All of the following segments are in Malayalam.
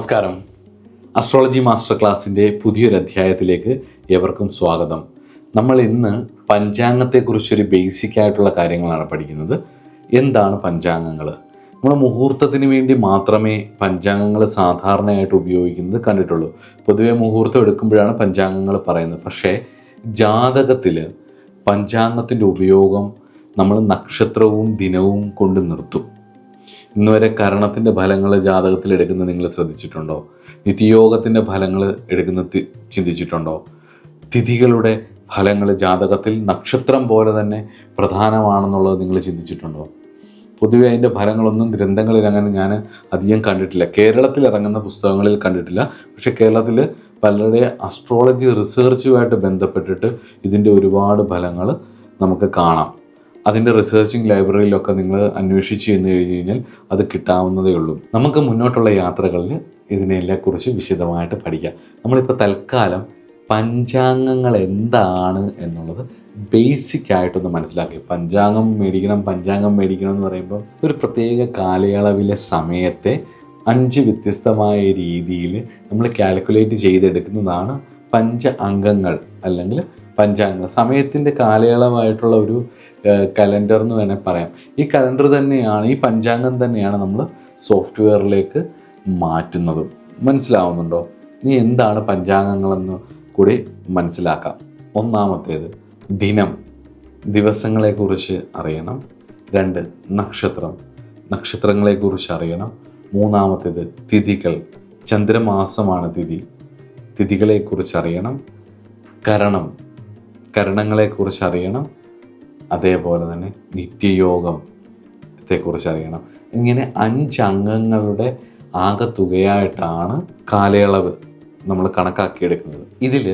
നമസ്കാരം. അസ്ട്രോളജി മാസ്റ്റർ ക്ലാസ്സിൻ്റെ പുതിയൊരു അധ്യായത്തിലേക്ക് ഏവർക്കും സ്വാഗതം. നമ്മൾ ഇന്ന് പഞ്ചാംഗത്തെക്കുറിച്ചൊരു ബേസിക് ആയിട്ടുള്ള കാര്യങ്ങളാണ് പഠിക്കുന്നത്. എന്താണ് പഞ്ചാംഗങ്ങൾ? നമ്മൾ മുഹൂർത്തത്തിന് വേണ്ടി മാത്രമേ പഞ്ചാംഗങ്ങൾ സാധാരണയായിട്ട് ഉപയോഗിക്കുന്നത് കണ്ടിട്ടുള്ളൂ. പൊതുവെ മുഹൂർത്തം എടുക്കുമ്പോഴാണ് പഞ്ചാംഗങ്ങൾ പറയുന്നത്. പക്ഷേ ജാതകത്തിൽ പഞ്ചാംഗത്തിൻ്റെ ഉപയോഗം നമ്മൾ നക്ഷത്രവും ദിനവും കൊണ്ട് നിർത്തും. ഇന്നുവരെ കരണത്തിൻ്റെ ഫലങ്ങൾ ജാതകത്തിൽ എടുക്കുന്നത് നിങ്ങൾ ശ്രദ്ധിച്ചിട്ടുണ്ടോ? നിത്യയോഗത്തിൻ്റെ ഫലങ്ങൾ എടുക്കുന്നത് ചിന്തിച്ചിട്ടുണ്ടോ? തിഥികളുടെ ഫലങ്ങൾ ജാതകത്തിൽ നക്ഷത്രം പോലെ തന്നെ പ്രധാനമാണെന്നുള്ളത് നിങ്ങൾ ചിന്തിച്ചിട്ടുണ്ടോ? പൊതുവെ അതിൻ്റെ ഫലങ്ങളൊന്നും ഗ്രന്ഥങ്ങളിൽ അങ്ങനെ ഞാൻ അധികം കണ്ടിട്ടില്ല. കേരളത്തിൽ ഇറങ്ങുന്ന പുസ്തകങ്ങളിൽ കണ്ടിട്ടില്ല. പക്ഷേ കേരളത്തിൽ പലരുടെ അസ്ട്രോളജി റിസർച്ചുമായിട്ട് ബന്ധപ്പെട്ടിട്ട് ഇതിൻ്റെ ഒരുപാട് ഫലങ്ങൾ നമുക്ക് കാണാം. അതിൻ്റെ റിസർച്ചിങ് ലൈബ്രറിയിലൊക്കെ നിങ്ങൾ അന്വേഷിച്ച് ചെന്ന് കഴിഞ്ഞ് കഴിഞ്ഞാൽ അത് കിട്ടാവുന്നതേ ഉള്ളൂ. നമുക്ക് മുന്നോട്ടുള്ള യാത്രകളിൽ ഇതിനെല്ലാക്കുറിച്ച് വിശദമായിട്ട് പഠിക്കാം. നമ്മളിപ്പോൾ തൽക്കാലം പഞ്ചാംഗങ്ങൾ എന്താണ് എന്നുള്ളത് ബേസിക് ആയിട്ടൊന്ന് മനസ്സിലാക്കി. പഞ്ചാംഗം മേടിക്കണം എന്ന് പറയുമ്പോൾ ഒരു പ്രത്യേക കാലയളവിലെ സമയത്തെ 5 വ്യത്യസ്തമായ രീതിയിൽ നമ്മൾ കാൽക്കുലേറ്റ് ചെയ്തെടുക്കുന്നതാണ് പഞ്ച അംഗങ്ങൾ അല്ലെങ്കിൽ പഞ്ചാംഗങ്ങൾ. സമയത്തിൻ്റെ കാലയളവായിട്ടുള്ള ഒരു കലണ്ടർ എന്ന് വേണേൽ പറയാം. ഈ കലണ്ടർ തന്നെയാണ്, ഈ പഞ്ചാംഗം തന്നെയാണ് നമ്മൾ സോഫ്റ്റ്വെയറിലേക്ക് മാറ്റുന്നതും. മനസ്സിലാവുന്നുണ്ടോ? ഇനി എന്താണ് പഞ്ചാംഗങ്ങളെന്ന് കൂടി മനസ്സിലാക്കാം. ഒന്നാമത്തേത് ദിനം, ദിവസങ്ങളെക്കുറിച്ച് അറിയണം. 2 നക്ഷത്രം, നക്ഷത്രങ്ങളെക്കുറിച്ച് അറിയണം. മൂന്നാമത്തേത് തിഥികൾ, ചന്ദ്രമാസമാണ് തിഥി, തിഥികളെക്കുറിച്ച് അറിയണം. കരണം, കരണങ്ങളെക്കുറിച്ച് അറിയണം. അതേപോലെ തന്നെ നിത്യയോഗത്തെക്കുറിച്ച് അറിയണം. ഇങ്ങനെ 5 അംഗങ്ങളുടെ ആകെത്തുകയായിട്ടാണ് കാലയളവ് നമ്മൾ കണക്കാക്കിയെടുക്കുന്നത്. ഇതിൽ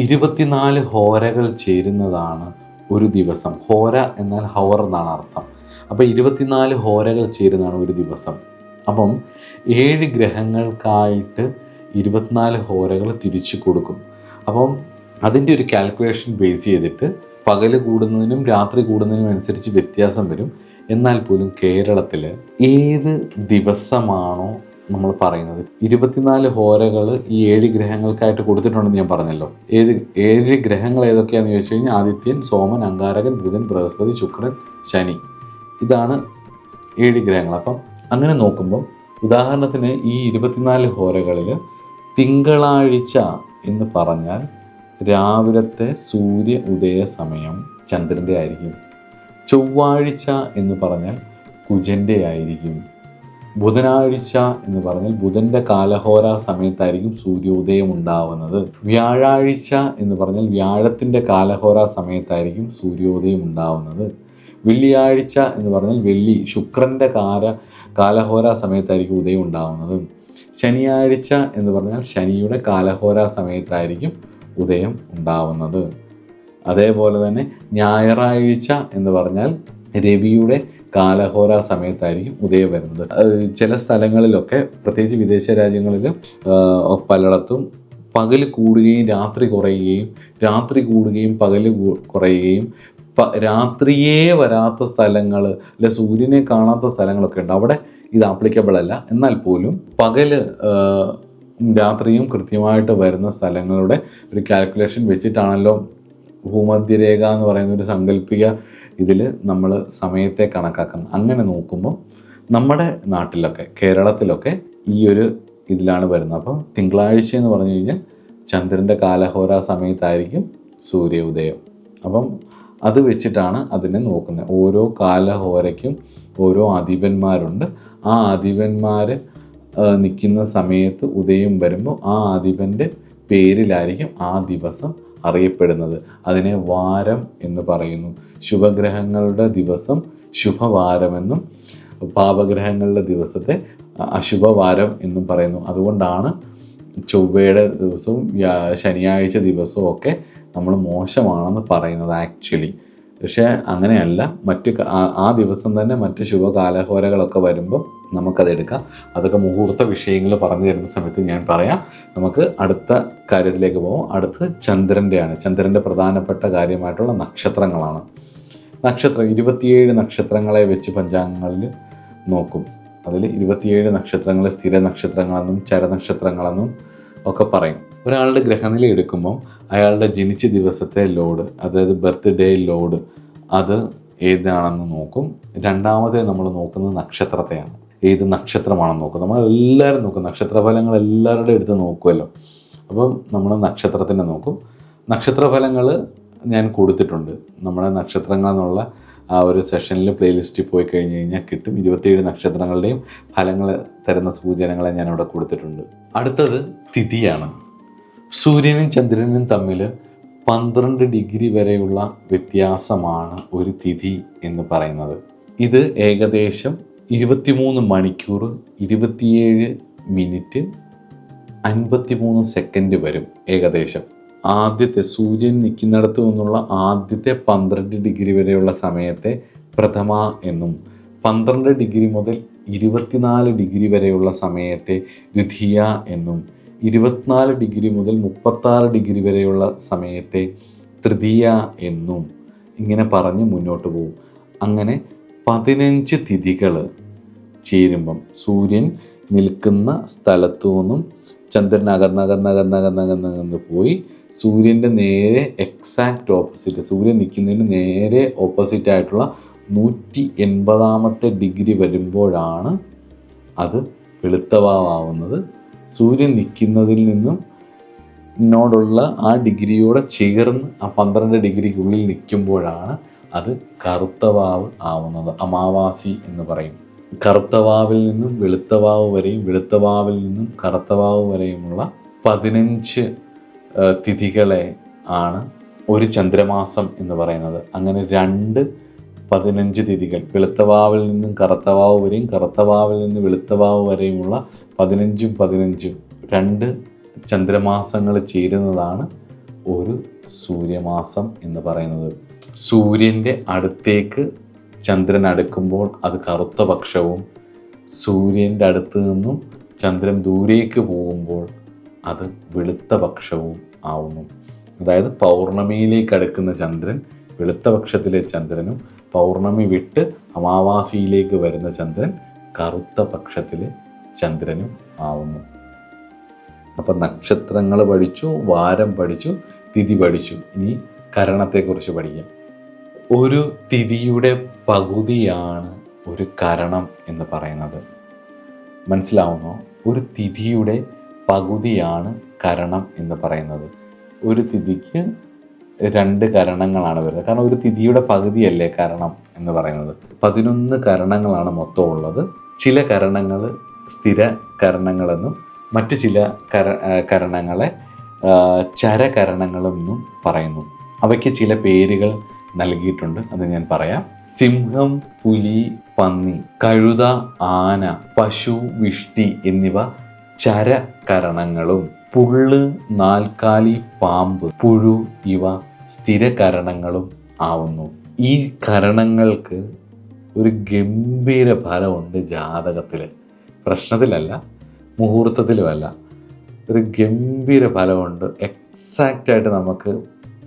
24 ഹോരകൾ ചേരുന്നതാണ് ഒരു ദിവസം. ഹോര എന്നാൽ ഹവർ എന്നാണ് അർത്ഥം. അപ്പോൾ 24 ഹോരകൾ ചേരുന്നതാണ് ഒരു ദിവസം. അപ്പം 7 ഗ്രഹങ്ങൾക്കായിട്ട് 24 ഹോരകൾ തിരിച്ചു കൊടുക്കും. അപ്പം അതിൻ്റെ ഒരു കാൽക്കുലേഷൻ ബേസ് ചെയ്തിട്ട് പകൽ കൂടുന്നതിനും രാത്രി കൂടുന്നതിനും അനുസരിച്ച് വ്യത്യാസം വരും. എന്നാൽ പോലും കേരളത്തിൽ ഏത് ദിവസമാണോ നമ്മൾ പറയുന്നത്, 24 ഹോരകൾ ഈ 7 ഗ്രഹങ്ങൾക്കായിട്ട് കൊടുത്തിട്ടുണ്ടെന്ന് ഞാൻ പറഞ്ഞല്ലോ. 7 ഗ്രഹങ്ങൾ ഏതൊക്കെയാണെന്ന് ചോദിച്ചു കഴിഞ്ഞാൽ ആദിത്യൻ, സോമൻ, അംഗാരകൻ, ബുധൻ, ബൃഹസ്പതി, ശുക്രൻ, ശനി. ഇതാണ് 7 ഗ്രഹങ്ങൾ. അപ്പം അങ്ങനെ നോക്കുമ്പോൾ ഉദാഹരണത്തിന് ഈ 24 ഹോരകളിൽ തിങ്കളാഴ്ച എന്ന് പറഞ്ഞാൽ രാവിലത്തെ സൂര്യ ഉദയ സമയം ചന്ദ്രൻ്റെ ആയിരിക്കും. ചൊവ്വാഴ്ച എന്ന് പറഞ്ഞാൽ കുജൻ്റെ ആയിരിക്കും. ബുധനാഴ്ച എന്ന് പറഞ്ഞാൽ ബുധൻ്റെ കാലഹോര സമയത്തായിരിക്കും സൂര്യോദയം ഉണ്ടാവുന്നത്. വ്യാഴാഴ്ച എന്ന് പറഞ്ഞാൽ വ്യാഴത്തിൻ്റെ കാലഹോര സമയത്തായിരിക്കും സൂര്യോദയം ഉണ്ടാവുന്നത്. വെള്ളിയാഴ്ച എന്ന് പറഞ്ഞാൽ ശുക്രൻ്റെ കാലഹോര സമയത്തായിരിക്കും ഉദയം ഉണ്ടാവുന്നത്. ശനിയാഴ്ച എന്ന് പറഞ്ഞാൽ ശനിയുടെ കാലഹോര സമയത്തായിരിക്കും ഉദയം ഉണ്ടാവുന്നത്. അതേപോലെ തന്നെ ഞായറാഴ്ച എന്ന് പറഞ്ഞാൽ രവിയുടെ കാലഹോര സമയത്തായിരിക്കും ഉദയം വരുന്നത്. ചില സ്ഥലങ്ങളിലൊക്കെ, പ്രത്യേകിച്ച് വിദേശ രാജ്യങ്ങളിൽ പലയിടത്തും പകൽ കൂടുകയും രാത്രി കുറയുകയും, രാത്രി കൂടുകയും പകൽ കുറയുകയും, രാത്രിയേ വരാത്ത സ്ഥലങ്ങൾ അല്ലെ സൂര്യനെ കാണാത്ത സ്ഥലങ്ങളൊക്കെ ഉണ്ട്. അവിടെ ഇത് ആപ്ലിക്കബിൾ അല്ല. എന്നാൽ പോലും പകല് രാത്രിയും കൃത്യമായിട്ട് വരുന്ന സ്ഥലങ്ങളുടെ ഒരു കാൽക്കുലേഷൻ വെച്ചിട്ടാണല്ലോ ഭൂമധ്യരേഖ എന്ന് പറയുന്ന ഒരു സാങ്കല്പിക ഇതിൽ നമ്മൾ സമയത്തെ കണക്കാക്കുന്നത്. അങ്ങനെ നോക്കുമ്പോൾ നമ്മുടെ നാട്ടിലൊക്കെ, കേരളത്തിലൊക്കെ ഈ ഒരു ഇതിലാണ് വരുന്നത്. അപ്പം തിങ്കളാഴ്ച എന്ന് പറഞ്ഞു കഴിഞ്ഞാൽ ചന്ദ്രൻ്റെ കാലഹോര സമയത്തായിരിക്കും സൂര്യോദയം. അപ്പം അത് വെച്ചിട്ടാണ് അതിനെ നോക്കുന്നത്. ഓരോ കാലഹോരയ്ക്കും ഓരോ അധിപന്മാരുണ്ട്. ആ അധിപന്മാർ നിൽക്കുന്ന സമയത്ത് ഉദയം വരുമ്പോൾ ആ അധിപൻ്റെ പേരിലായിരിക്കും ആ ദിവസം അറിയപ്പെടുന്നത്. അതിനെ വാരം എന്ന് പറയുന്നു. ശുഭഗ്രഹങ്ങളുടെ ദിവസം ശുഭവാരമെന്നും പാപഗ്രഹങ്ങളുടെ ദിവസത്തെ അശുഭവാരം എന്നും പറയുന്നു. അതുകൊണ്ടാണ് ചൊവ്വയുടെ ദിവസവും ശനിയാഴ്ച ദിവസവും ഒക്കെ നമ്മൾ മോശമാണെന്ന് പറയുന്നത് ആക്ച്വലി. പക്ഷേ അങ്ങനെയല്ല. ആ ദിവസം തന്നെ മറ്റ് ശുഭകാലഹോരകളൊക്കെ വരുമ്പോൾ നമുക്കതെടുക്കാം. അതൊക്കെ മുഹൂർത്ത വിഷയങ്ങൾ പറഞ്ഞു തരുന്ന സമയത്ത് ഞാൻ പറയാം. നമുക്ക് അടുത്ത കാര്യത്തിലേക്ക് പോകാം. അടുത്ത് ചന്ദ്രൻ്റെയാണ്. ചന്ദ്രൻ്റെ പ്രധാനപ്പെട്ട കാര്യമായിട്ടുള്ള നക്ഷത്രങ്ങളാണ്. 27 നക്ഷത്രങ്ങളെ വെച്ച് പഞ്ചാംഗങ്ങളിൽ നോക്കും. അതിൽ 27 നക്ഷത്രങ്ങൾ സ്ഥിര നക്ഷത്രങ്ങളെന്നും ചരനക്ഷത്രങ്ങളെന്നും ഒക്കെ പറയും. ഒരാളുടെ ഗ്രഹനില എടുക്കുമ്പം അയാളുടെ ജനിച്ച ദിവസത്തെ ലോഡ്, അതായത് ബർത്ത്ഡേ ലോഡ്, അത് ഏതാണെന്ന് നോക്കും. രണ്ടാമത് നമ്മൾ നോക്കുന്നത് നക്ഷത്രത്തെയാണ്. ഏത് നക്ഷത്രമാണെന്ന് നോക്കും. നമ്മളെല്ലാവരും നോക്കും, നക്ഷത്രഫലങ്ങൾ എല്ലാവരുടെ അടുത്ത് നോക്കുമല്ലോ. അപ്പം നമ്മൾ നക്ഷത്രത്തിനെ നോക്കും. നക്ഷത്രഫലങ്ങൾ ഞാൻ കൊടുത്തിട്ടുണ്ട്. നമ്മുടെ നക്ഷത്രങ്ങൾ എന്നുള്ള ആ ഒരു സെഷനിൽ പ്ലേലിസ്റ്റിൽ പോയി കഴിഞ്ഞ് കഴിഞ്ഞാൽ കിട്ടും. 27 നക്ഷത്രങ്ങളുടെയും ഫലങ്ങൾ തരുന്ന സൂചനകളെ ഞാൻ അവിടെ കൊടുത്തിട്ടുണ്ട്. അടുത്തത് തിഥിയാണ്. സൂര്യനും ചന്ദ്രനും തമ്മിൽ 12 ഡിഗ്രി വരെയുള്ള വ്യത്യാസമാണ് ഒരു തിഥി എന്ന് പറയുന്നത്. ഇത് ഏകദേശം 23 മണിക്കൂർ 27 മിനിറ്റ് 53 സെക്കൻഡ് വരും ഏകദേശം. ആദ്യത്തെ സൂര്യൻ നിൽക്കുന്നിടത്തു നിന്നുള്ള ആദ്യത്തെ 12 ഡിഗ്രി വരെയുള്ള സമയത്തെ പ്രഥമ എന്നും 12 ഡിഗ്രി മുതൽ 24 ഡിഗ്രി വരെയുള്ള സമയത്തെ ദ്വിതീയ എന്നും 24 ഡിഗ്രി മുതൽ 36 ഡിഗ്രി വരെയുള്ള സമയത്തെ തൃതീയ എന്നും ഇങ്ങനെ പറഞ്ഞ് മുന്നോട്ട് പോകും. അങ്ങനെ 15 തിഥികൾ ചേരുമ്പം സൂര്യൻ നിൽക്കുന്ന സ്ഥലത്തു നിന്നും ചന്ദ്രൻ അകന്നകന്നകന്നകന്നകന്നകന്ന് പോയി സൂര്യൻ്റെ നേരെ എക്സാക്റ്റ് ഓപ്പോസിറ്റ്, സൂര്യൻ നിൽക്കുന്നതിന് നേരെ ഓപ്പോസിറ്റ് ആയിട്ടുള്ള 180 ഡിഗ്രി വരുമ്പോഴാണ് അത് വെളുത്തവാവുന്നത്. സൂര്യൻ നിൽക്കുന്നതിൽ നിന്നും നോടുള്ള ആ ഡിഗ്രിയോടെ ചേർന്ന് ആ 12 ഡിഗ്രിക്കുള്ളിൽ നിൽക്കുമ്പോഴാണ് അത് കറുത്തവാവ് ആവുന്നത്. അമാവാസി എന്ന് പറയും. കറുത്തവാവിൽ നിന്നും വെളുത്തവാവ് വരെയും വെളുത്തവാവിൽ നിന്നും കറുത്തവാവ് വരെയുമുള്ള 15 തിഥികളെ ആണ് ഒരു ചന്ദ്രമാസം എന്ന് പറയുന്നത്. അങ്ങനെ 15 തിഥികൾ, വെളുത്തവാവിൽ നിന്നും കറുത്തവാവ് വരെയും കറുത്തവാവിൽ നിന്ന് വെളുത്തവാവ് വരെയുമുള്ള 15 2 ചന്ദ്രമാസങ്ങൾ ചേരുന്നതാണ് ഒരു സൂര്യമാസം എന്ന് പറയുന്നത്. സൂര്യൻ്റെ അടുത്തേക്ക് ചന്ദ്രൻ അടുക്കുമ്പോൾ അത് കറുത്ത പക്ഷവും, സൂര്യൻ്റെ അടുത്ത് നിന്നും ചന്ദ്രൻ ദൂരേക്ക് പോകുമ്പോൾ അത് വെളുത്ത പക്ഷവും ആവുന്നു. അതായത് പൗർണമിയിലേക്ക് അടുക്കുന്ന ചന്ദ്രൻ വെളുത്ത പക്ഷത്തിലെ ചന്ദ്രനും, പൗർണമി വിട്ട് അമാവാസിയിലേക്ക് വരുന്ന ചന്ദ്രൻ കറുത്ത പക്ഷത്തിലെ ചന്ദ്രനും ആവുന്നു. അപ്പം നക്ഷത്രങ്ങൾ പഠിച്ചു, വാരം പഠിച്ചു, തിഥി പഠിച്ചു. ഇനി കരണത്തെക്കുറിച്ച് പഠിക്കാം. ഒരു തിഥിയുടെ പകുതിയാണ് ഒരു കരണം എന്ന് പറയുന്നത്. മനസ്സിലാവുന്നോ? ഒരു തിഥിയുടെ പകുതിയാണ് കരണം എന്ന് പറയുന്നത്. ഒരു തിഥിക്ക് 2 കരണങ്ങളാണ് വരുന്നത്. കാരണം ഒരു തിഥിയുടെ പകുതിയല്ലേ കരണം എന്ന് പറയുന്നത്. 11 കരണങ്ങളാണ് മൊത്തം ഉള്ളത്. ചില കരണങ്ങൾ സ്ഥിര കരണങ്ങളെന്നും മറ്റു ചില കരണങ്ങളെ ചരകരണങ്ങളെന്നും പറയുന്നു. അവയ്ക്ക് ചില പേരുകൾ നൽകിയിട്ടുണ്ട്, അത് ഞാൻ പറയാം. സിംഹം, പുലി, പന്നി, കഴുത, ആന, പശു, വിഷ്ടി എന്നിവ ചരകരണങ്ങളും പുള്ള്, നാൽക്കാലി, പാമ്പ്, പുഴു ഇവ സ്ഥിരകരണങ്ങളും ആവുന്നു. ഈ കരണങ്ങൾക്ക് ഒരു ഗംഭീര ഫലമുണ്ട് ജാതകത്തിൽ. പ്രശ്നത്തിലല്ല, മുഹൂർത്തത്തിലുമല്ല, ഒരു ഗംഭീര ഫലമുണ്ട്. എക്സാക്റ്റായിട്ട് നമുക്ക്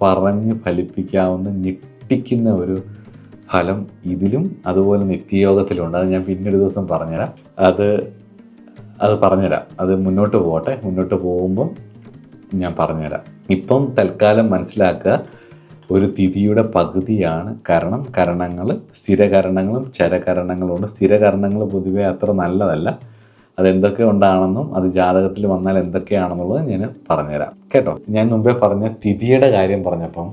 പറഞ്ഞ് ഫലിപ്പിക്കാവുന്ന ഞെട്ടിക്കുന്ന ഒരു ഫലം ഇതിലും അതുപോലെ നിത്യയോഗത്തിലുണ്ട്. അത് ഞാൻ പിന്നൊരു ദിവസം പറഞ്ഞുതരാം. അത് പറഞ്ഞുതരാം. അത് മുന്നോട്ട് പോകട്ടെ. മുന്നോട്ട് പോകുമ്പം ഞാൻ പറഞ്ഞുതരാം. ഇപ്പം തൽക്കാലം മനസ്സിലാക്കുക, ഒരു തിഥിയുടെ പകുതിയാണ് കരണം. കരണങ്ങൾ സ്ഥിരകരണങ്ങളും ചരകരണങ്ങളും ഉണ്ട്. സ്ഥിരകരണങ്ങൾ പൊതുവെ അത്ര നല്ലതല്ല. അതെന്തൊക്കെ ഉണ്ടാണെന്നും അത് ജാതകത്തിൽ വന്നാൽ എന്തൊക്കെയാണെന്നുള്ളത് ഞാൻ പറഞ്ഞുതരാം കേട്ടോ. ഞാൻ മുമ്പേ പറഞ്ഞ തിഥിയുടെ കാര്യം പറഞ്ഞപ്പം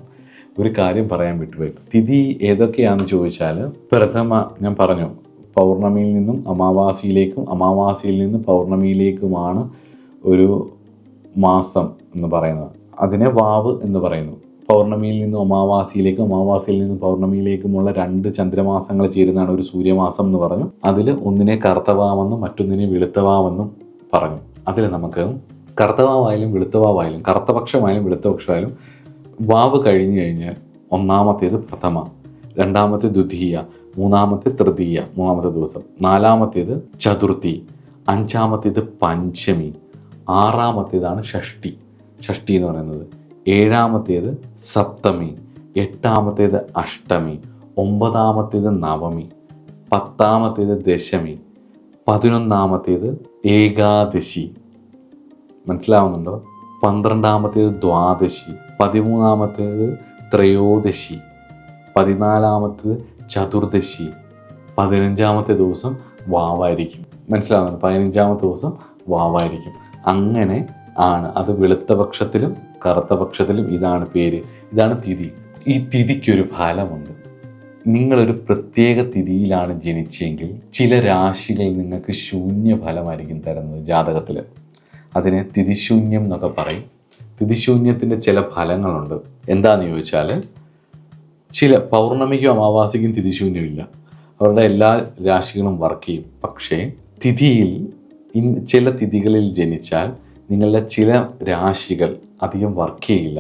ഒരു കാര്യം പറയാൻ വിട്ടുപോയി. തിഥി ഏതൊക്കെയാണെന്ന് ചോദിച്ചാൽ, പ്രഥമ ഞാൻ പറഞ്ഞു, പൗർണമിയിൽ നിന്നും അമാവാസിയിലേക്കും അമാവാസിയിൽ നിന്നും പൗർണമിയിലേക്കുമാണ് ഒരു മാസം എന്ന് പറയുന്നത്. അതിനെ വാവ് എന്ന് പറയുന്നു. പൗർണമിയിൽ നിന്നും അമാവാസിയിലേക്കും അമാവാസിയിൽ നിന്നും പൗർണമിയിലേക്കുമുള്ള 2 ചന്ദ്രമാസങ്ങൾ ചേരുന്നതാണ് ഒരു സൂര്യമാസം എന്ന് പറഞ്ഞു. അതിൽ ഒന്നിനെ കറുത്തവാവെന്നും മറ്റൊന്നിനെ വെളുത്തവാവെന്നും പറഞ്ഞു. അതിൽ നമുക്ക് കറുത്തവാവായാലും വെളുത്തവാവായാലും കറുത്തപക്ഷമായാലും വെളുത്തപക്ഷമായാലും വാവ് കഴിഞ്ഞു കഴിഞ്ഞാൽ ഒന്നാമത്തേത് പ്രഥമ, രണ്ടാമത്തെ ദ്വിതീയ, മൂന്നാമത്തെ തൃതീയ, മൂന്നാമത്തെ ദിവസം, നാലാമത്തേത് ചതുർത്ഥി, അഞ്ചാമത്തേത് പഞ്ചമി, ആറാമത്തേതാണ് ഷഷ്ടി എന്ന് പറയുന്നത്, ഏഴാമത്തേത് സപ്തമി, എട്ടാമത്തേത് അഷ്ടമി, ഒമ്പതാമത്തേത് നവമി, പത്താമത്തേത് ദശമി, 11ാമത്തേത് ഏകാദശി, മനസ്സിലാവുന്നുണ്ടോ? 12ാമത്തേത് ദ്വാദശി, 13ാമത്തേത് ത്രയോദശി, 14ാമത്തേത് ചതുർദശി, 15ാമത്തെ ദിവസം വാവായിരിക്കും. മനസ്സിലാവുന്നുണ്ട്? 15ാമത്തെ ദിവസം വാവായിരിക്കും. അങ്ങനെ ആണ് അത്. വെളുത്ത പക്ഷത്തിലും കറുത്ത പക്ഷത്തിലും ഇതാണ് പേര്, ഇതാണ് തിഥി. ഈ തിഥിക്കൊരു ഫലമുണ്ട്. നിങ്ങളൊരു പ്രത്യേക തിഥിയിലാണ് ജനിച്ചെങ്കിൽ ചില രാശികൾ നിങ്ങൾക്ക് ശൂന്യഫലമായിരിക്കും തരുന്നത് ജാതകത്തിൽ. അതിനെ തിഥിശൂന്യം എന്നൊക്കെ പറയും. തിഥിശൂന്യത്തിൻ്റെ ചില ഫലങ്ങളുണ്ട്. എന്താണെന്ന് ചോദിച്ചാൽ, ചില പൗർണമിക്കും അമാവാസിക്കും തിഥിശൂന്യമില്ല, അവരുടെ എല്ലാ രാശികളും വർക്ക് ചെയ്യും. പക്ഷേ തിഥിയിൽ ചില തിഥികളിൽ ജനിച്ചാൽ നിങ്ങളുടെ ചില രാശികൾ അധികം വർക്ക് ചെയ്യില്ല.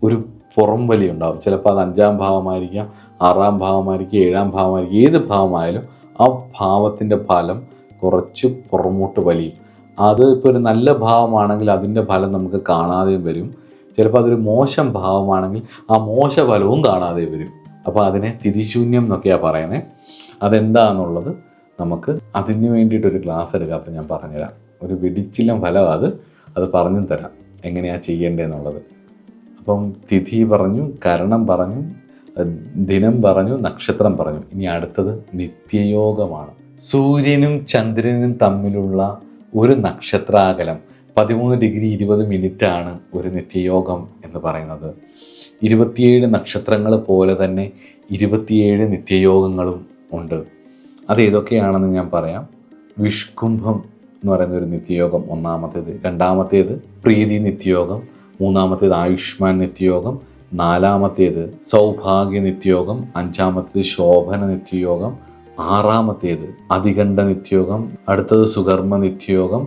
ഒരു പുറം വലി ഉണ്ടാവും. ചിലപ്പോൾ അത് 5ാം ഭാവമായിരിക്കാം, 6ാം ഭാവമായിരിക്കും, 7ാം ഭാവമായിരിക്കും. ഏത് ഭാവമായാലും ആ ഭാവത്തിൻ്റെ ഫലം കുറച്ച് പുറമോട്ട് വലിയും. അത് ഇപ്പോൾ ഒരു നല്ല ഭാവമാണെങ്കിൽ അതിൻ്റെ ഫലം നമുക്ക് കാണാതെയും വരും. ചിലപ്പോൾ അതൊരു മോശം ഭാവമാണെങ്കിൽ ആ മോശ ഫലവും കാണാതെ വരും. അപ്പോൾ അതിനെ തിഥിശൂന്യം എന്നൊക്കെയാണ് പറയുന്നത്. അതെന്താണെന്നുള്ളത് നമുക്ക് അതിന് വേണ്ടിയിട്ടൊരു ക്ലാസ് എടുക്കാം. അപ്പം ഞാൻ പറഞ്ഞുതരാം. ഒരു വെടിച്ചില്ലം ഫലം അത് പറഞ്ഞു തരാം എങ്ങനെയാണ് ചെയ്യേണ്ടതെന്നുള്ളത്. അപ്പം തിഥി പറഞ്ഞു, കരണം പറഞ്ഞു, ദിനം പറഞ്ഞു, നക്ഷത്രം പറഞ്ഞു. ഇനി അടുത്തത് നിത്യയോഗമാണ്. സൂര്യനും ചന്ദ്രനും തമ്മിലുള്ള ഒരു നക്ഷത്രാകലം 13 ഡിഗ്രി 20 മിനിറ്റാണ് ഒരു നിത്യയോഗം എന്ന് പറയുന്നത്. 27 നക്ഷത്രങ്ങൾ പോലെ തന്നെ 27 നിത്യയോഗങ്ങളും ഉണ്ട്. അത് ഏതൊക്കെയാണെന്ന് ഞാൻ പറയാം. വിഷ്കുംഭം എന്ന് പറയുന്ന ഒരു നിത്യയോഗം 1ാമത്തേത്, 2ാമത്തേത് പ്രീതി നിത്യയോഗം, 3ാമത്തേത് ആയുഷ്മാൻ നിത്യയോഗം, 4ാമത്തേത് സൗഭാഗ്യ നിത്യയോഗം, 5ാമത്തേത് ശോഭന നിത്യയോഗം, 6ാമത്തേത് അതികണ്ഠ നിത്യയോഗം, അടുത്തത് സുകർമ്മ നിത്യയോഗം,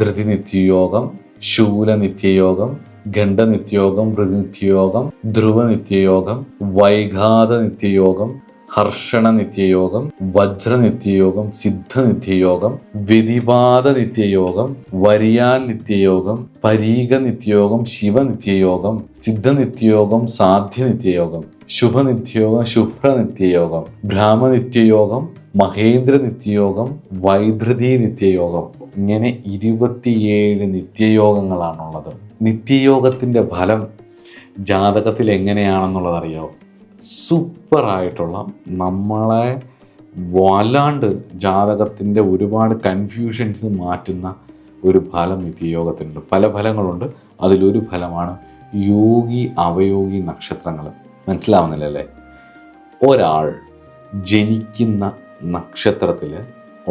ധൃതി നിത്യയോഗം, ശൂല നിത്യയോഗം, ഗണ്ഡ നിത്യയോഗം, വൃനിത്യയോഗം, ധ്രുവ നിത്യയോഗം, വൈഘാത നിത്യയോഗം, ഹർഷണ നിത്യയോഗം, വജ്ര നിത്യയോഗം, സിദ്ധ നിത്യയോഗം, വ്യതിപാത നിത്യയോഗം, വരിയാൻ നിത്യയോഗം, പരീക നിത്യയോഗം, ശിവ നിത്യയോഗം, സിദ്ധ നിത്യയോഗം, സാധ്യ നിത്യയോഗം, ശുഭ നിത്യയോഗം, ശുഭ്ര നിത്യയോഗം, ബ്രാഹ്മ നിത്യയോഗം, മഹേന്ദ്ര നിത്യയോഗം, വൈധൃതി നിത്യയോഗം. ഇങ്ങനെ 27 നിത്യയോഗങ്ങളാണുള്ളത്. നിത്യയോഗത്തിൻ്റെ ഫലം ജാതകത്തിൽ എങ്ങനെയാണെന്നുള്ളത് അറിയാമോ? സൂപ്പറായിട്ടുള്ള, നമ്മളെ വല്ലാണ്ട് ജാതകത്തിൻ്റെ ഒരുപാട് കൺഫ്യൂഷൻസ് മാറ്റുന്ന ഒരു ഫലം നിത്യയോഗത്തിനുണ്ട്. പല ഫലങ്ങളുണ്ട്. അതിലൊരു ഫലമാണ് യോഗി അവയോഗി നക്ഷത്രങ്ങൾ. മനസ്സിലാവുന്നില്ലല്ലേ? ഒരാൾ ജനിക്കുന്ന നക്ഷത്രത്തിൽ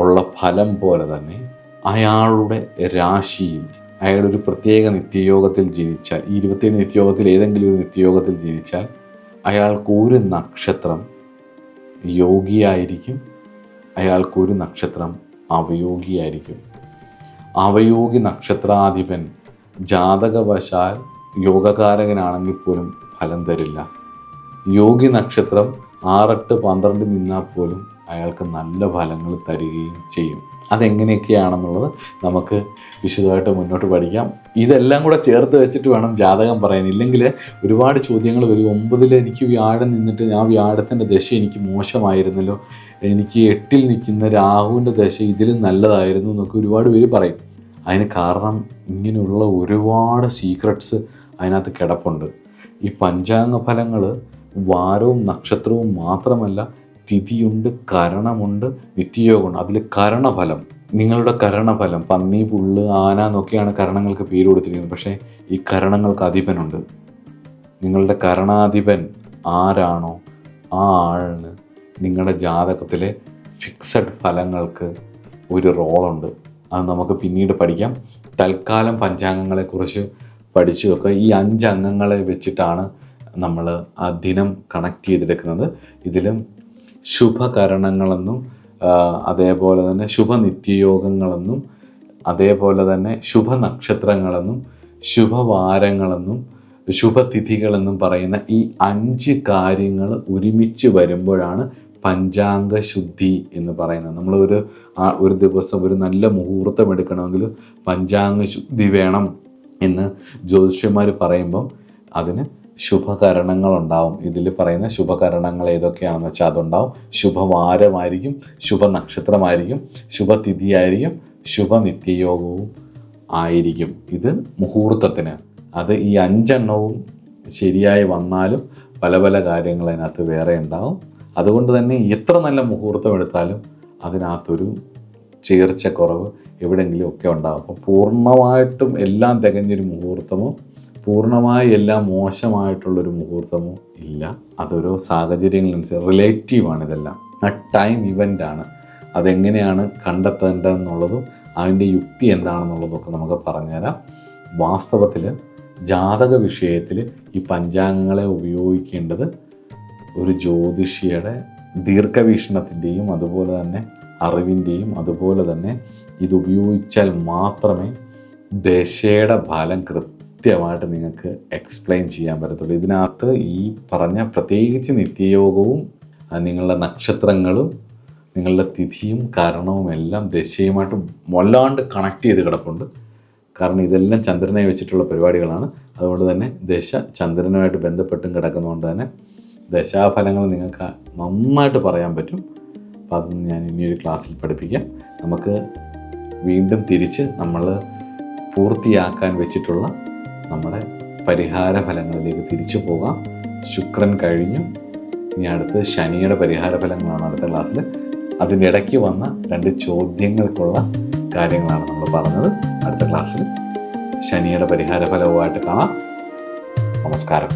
ഉള്ള ഫലം പോലെ തന്നെ അയാളുടെ രാശിയിൽ അയാളൊരു പ്രത്യേക നിത്യയോഗത്തിൽ ജനിച്ചാൽ, ഈ 27 നിത്യയോഗത്തിൽ ഏതെങ്കിലും ഒരു നിത്യയോഗത്തിൽ ജനിച്ചാൽ അയാൾക്കൊരു നക്ഷത്രം യോഗിയായിരിക്കും, അയാൾക്കൊരു നക്ഷത്രം അവയോഗിയായിരിക്കും. അവയോഗി നക്ഷത്രാധിപൻ ജാതകവശാൽ യോഗകാരകനാണെങ്കിൽ പോലും ഫലം തരില്ല. യോഗി നക്ഷത്രം 6, 8, 12 നിന്നാൽ പോലും അയാൾക്ക് നല്ല ഫലങ്ങൾ തരികയും ചെയ്യും. അതെങ്ങനെയൊക്കെയാണെന്നുള്ളത് നമുക്ക് വിശദമായിട്ട് മുന്നോട്ട് പഠിക്കാം. ഇതെല്ലാം കൂടെ ചേർത്ത് വെച്ചിട്ട് വേണം ജാതകം പറയാൻ. ഇല്ലെങ്കിൽ ഒരുപാട് ചോദ്യങ്ങൾ വരും. 9 എനിക്ക് വ്യാഴം നിന്നിട്ട് ആ വ്യാഴത്തിൻ്റെ ദശ എനിക്ക് മോശമായിരുന്നല്ലോ, എനിക്ക് 8 നിൽക്കുന്ന രാഹുവിൻ്റെ ദശ ഇതിലും നല്ലതായിരുന്നു എന്നൊക്കെ ഒരുപാട് പേര് പറയും. അതിന് കാരണം ഇങ്ങനെയുള്ള ഒരുപാട് സീക്രട്സ് അതിനകത്ത് കിടപ്പുണ്ട്. ഈ പഞ്ചാംഗ ഫലങ്ങൾ വാരവും നക്ഷത്രവും മാത്രമല്ല, തിഥിയുണ്ട്, കരണമുണ്ട്, നിത്യയോഗമുണ്ട്. അതിൽ കരണഫലം, നിങ്ങളുടെ കരണഫലം പന്നി, പുള്ള്, ആന എന്നൊക്കെയാണ് കരണങ്ങൾക്ക് പേര് കൊടുത്തിരിക്കുന്നത്. പക്ഷേ ഈ കരണങ്ങൾക്ക് അധിപനുണ്ട്. നിങ്ങളുടെ കരണാധിപൻ ആരാണോ ആ ആളിന് നിങ്ങളുടെ ജാതകത്തിലെ ഫിക്സഡ് ഫലങ്ങൾക്ക് ഒരു റോളുണ്ട്. അത് നമുക്ക് പിന്നീട് പഠിക്കാം. തൽക്കാലം പഞ്ചാംഗങ്ങളെക്കുറിച്ച് പഠിച്ചു വെക്കുക. ഈ 5 അംഗങ്ങളെ വെച്ചിട്ടാണ് നമ്മൾ ആ ദിനം കണക്ട് ചെയ്തെടുക്കുന്നത്. ഇതിലും ശുഭകരണങ്ങളെന്നും അതേപോലെ തന്നെ ശുഭനിത്യയോഗങ്ങളെന്നും അതേപോലെ തന്നെ ശുഭനക്ഷത്രങ്ങളെന്നും ശുഭവാരങ്ങളെന്നും ശുഭതിഥികളെന്നും പറയുന്ന ഈ 5 കാര്യങ്ങൾ ഒരുമിച്ച് വരുമ്പോഴാണ് പഞ്ചാംഗ ശുദ്ധി എന്ന് പറയുന്നത്. നമ്മൾ ഒരു ദിവസം ഒരു നല്ല മുഹൂർത്തം എടുക്കണമെങ്കിൽ പഞ്ചാംഗ ശുദ്ധി വേണം എന്ന് ജ്യോതിഷന്മാർ പറയുമ്പം അതിന് ശുഭകരണങ്ങളുണ്ടാവും. ഇതിൽ പറയുന്ന ശുഭകരണങ്ങൾ ഏതൊക്കെയാണെന്ന് വെച്ചാൽ അതുണ്ടാവും. ശുഭവാരമായിരിക്കും, ശുഭനക്ഷത്രമായിരിക്കും, ശുഭതിഥിയായിരിക്കും, ശുഭനിത്യയോഗവും ആയിരിക്കും. ഇത് മുഹൂർത്തത്തിന്. അത് ഈ 5 ശരിയായി വന്നാലും പല പല കാര്യങ്ങൾ അതിനകത്ത് വേറെ ഉണ്ടാവും. അതുകൊണ്ട് തന്നെ എത്ര നല്ല മുഹൂർത്തം എടുത്താലും അതിനകത്തൊരു ചേർച്ചക്കുറവ് എവിടെയെങ്കിലും ഒക്കെ ഉണ്ടാകും. അപ്പോൾ പൂർണ്ണമായിട്ടും എല്ലാം തികഞ്ഞൊരു മുഹൂർത്തമോ പൂർണ്ണമായി എല്ലാം മോശമായിട്ടുള്ളൊരു മുഹൂർത്തമോ ഇല്ല. അതൊരു സാഹചര്യങ്ങളനുസരിച്ച് റിലേറ്റീവാണ് ഇതെല്ലാം. ആ ടൈം ഇവൻ്റാണ്. അതെങ്ങനെയാണ് കണ്ടെത്തേണ്ടതെന്നുള്ളതും അതിൻ്റെ യുക്തി എന്താണെന്നുള്ളതൊക്കെ നമുക്ക് പറഞ്ഞുതരാം. വാസ്തവത്തിൽ ജാതക വിഷയത്തിൽ ഈ പഞ്ചാംഗങ്ങളെ ഉപയോഗിക്കേണ്ടത് ഒരു ജ്യോതിഷിയുടെ ദീർഘവീക്ഷണത്തിൻ്റെയും അതുപോലെ തന്നെ അറിവിൻ്റെയും അതുപോലെ തന്നെ ഇതുപയോഗിച്ചാൽ മാത്രമേ ദശയുടെ ഫലം കൃത്യമായിട്ട് നിങ്ങൾക്ക് എക്സ്പ്ലെയിൻ ചെയ്യാൻ പറ്റത്തുള്ളൂ. ഇതിനകത്ത് ഈ പറഞ്ഞ പ്രത്യേകിച്ച് നിത്യയോഗവും നിങ്ങളുടെ നക്ഷത്രങ്ങളും നിങ്ങളുടെ തിഥിയും കാരണവും എല്ലാം ദശയുമായിട്ട് വല്ലാണ്ട് കണക്ട് ചെയ്ത് കിടപ്പുണ്ട്. കാരണം ഇതെല്ലാം ചന്ദ്രനെ വെച്ചിട്ടുള്ള പരിപാടികളാണ്. അതുകൊണ്ട് തന്നെ ദശ ചന്ദ്രനുമായിട്ട് ബന്ധപ്പെട്ടും കിടക്കുന്നതുകൊണ്ട് തന്നെ ദശാഫലങ്ങൾ നിങ്ങൾക്ക് നന്നായിട്ട് പറയാൻ പറ്റും. അപ്പോൾ അതൊന്നും ഞാൻ ഇനിയൊരു ക്ലാസ്സിൽ പഠിപ്പിക്കാം. നമുക്ക് വീണ്ടും തിരിച്ച് നമ്മൾ പൂർത്തിയാക്കാൻ വെച്ചിട്ടുള്ള നമ്മുടെ പരിഹാര ഫലങ്ങളിലേക്ക് തിരിച്ചു പോകാം. ശുക്രൻ കഴിഞ്ഞു. ഇനി അടുത്ത് ശനിയുടെ പരിഹാര ഫലങ്ങളാണ് അടുത്ത ക്ലാസ്സിൽ. അതിൻ്റെ ഇടയ്ക്ക് വന്ന 2 ചോദ്യങ്ങൾക്കുള്ള കാര്യങ്ങളാണ് നമ്മൾ പറഞ്ഞത്. അടുത്ത ക്ലാസ്സിൽ ശനിയുടെ പരിഹാര ഫലവുമായിട്ട് കാണാം. നമസ്കാരം.